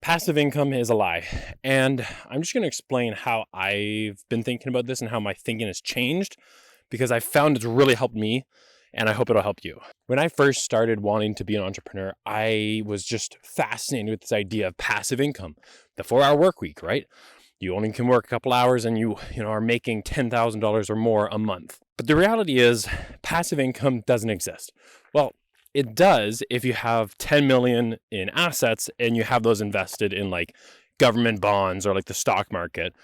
Passive income is a lie. And I'm just going to explain how I've been thinking about this and how my thinking has changed, because I found it's really helped me and I hope it'll help you. When I first started wanting to be an entrepreneur, I was just fascinated with this idea of passive income, the 4-hour work week, right? You only can work a couple hours and you are making $10,000 or more a month. But the reality is passive income doesn't exist. Well, it does if you have 10 million in assets and you have those invested in like government bonds or like the stock market,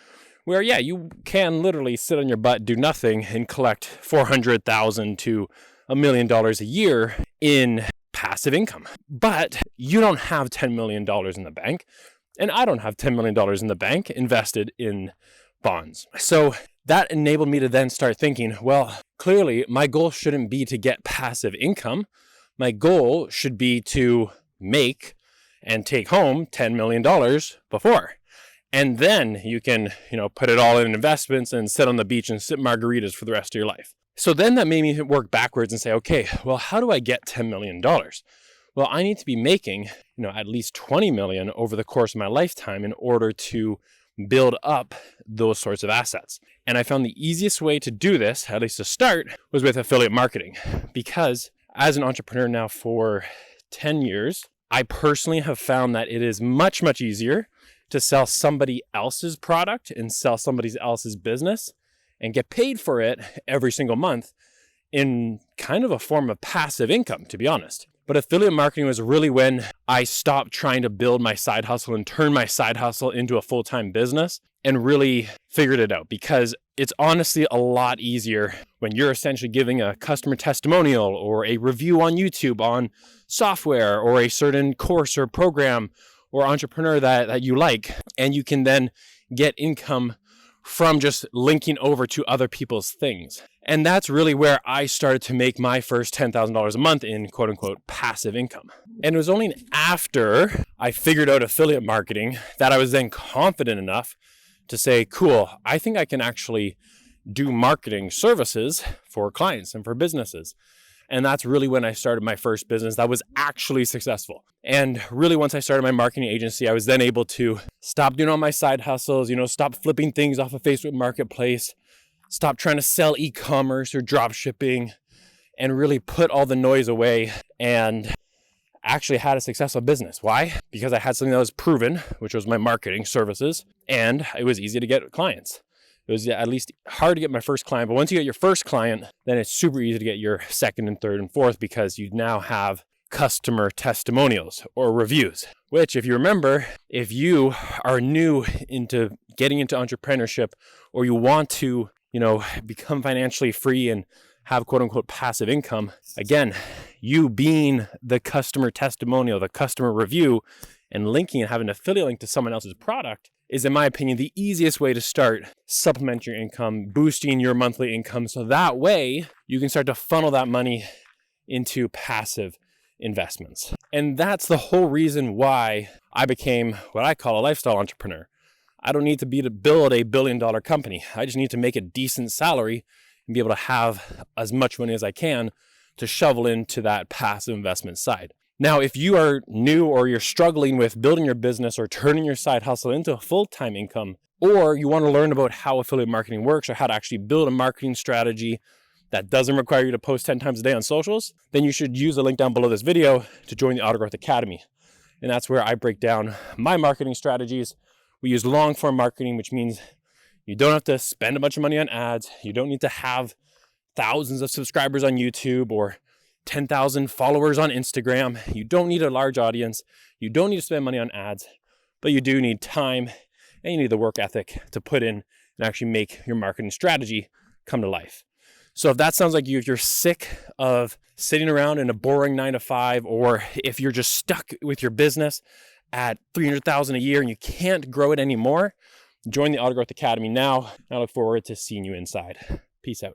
where you can literally sit on your butt, do nothing, and collect $400,000 to $1 million a year in passive income. But you don't have $10 million in the bank, and I don't have $10 million in the bank invested in bonds. So that enabled me to then start thinking, well, clearly my goal shouldn't be to get passive income. My goal should be to make and take home $10 million before. And then you can, put it all in investments and sit on the beach and sip margaritas for the rest of your life. So then that made me work backwards and say, okay, well, how do I get $10 million? Well, I need to be making, at least 20 million over the course of my lifetime in order to build up those sorts of assets. And I found the easiest way to do this, at least to start, was with affiliate marketing. Because as an entrepreneur now for 10 years, I personally have found that it is much, much easier to sell somebody else's product and sell somebody else's business and get paid for it every single month in kind of a form of passive income, to be honest. But affiliate marketing was really when I stopped trying to build my side hustle and turn my side hustle into a full-time business and really figured it out, because it's honestly a lot easier when you're essentially giving a customer testimonial or a review on YouTube on software or a certain course or program or entrepreneur that you like, and you can then get income from just linking over to other people's things. And that's really where I started to make my first $10,000 a month in quote unquote passive income. And it was only after I figured out affiliate marketing that I was then confident enough to say, cool, I think I can actually do marketing services for clients and for businesses. And that's really when I started my first business that was actually successful. And really, once I started my marketing agency, I was then able to stop doing all my side hustles, stop flipping things off of Facebook Marketplace, stop trying to sell e-commerce or drop shipping, and really put all the noise away and actually had a successful business. Why? Because I had something that was proven, which was my marketing services, and it was easy to get clients. It was at least hard to get my first client, but once you get your first client, then it's super easy to get your second and third and fourth, because you now have customer testimonials or reviews, which, if you remember, if you are new into getting into entrepreneurship, or you want to, become financially free and have quote unquote passive income, again, you being the customer testimonial, the customer review, and linking and having an affiliate link to someone else's product is, in my opinion, the easiest way to start supplementing your income, boosting your monthly income. So that way you can start to funnel that money into passive investments. And that's the whole reason why I became what I call a lifestyle entrepreneur. I don't need to build a $1 billion company. I just need to make a decent salary and be able to have as much money as I can to shovel into that passive investment side. Now, if you are new or you're struggling with building your business or turning your side hustle into a full-time income, or you want to learn about how affiliate marketing works or how to actually build a marketing strategy that doesn't require you to post 10 times a day on socials, then you should use the link down below this video to join the Autogrowth Academy. And that's where I break down my marketing strategies. We use long-form marketing, which means you don't have to spend a bunch of money on ads. You don't need to have thousands of subscribers on YouTube or 10,000 followers on Instagram. You don't need a large audience. You don't need to spend money on ads, but you do need time and you need the work ethic to put in and actually make your marketing strategy come to life. So if that sounds like you, if you're sick of sitting around in a boring 9-to-5, or if you're just stuck with your business at $300,000 a year and you can't grow it anymore, join the Autogrowth Academy now. I look forward to seeing you inside. Peace out.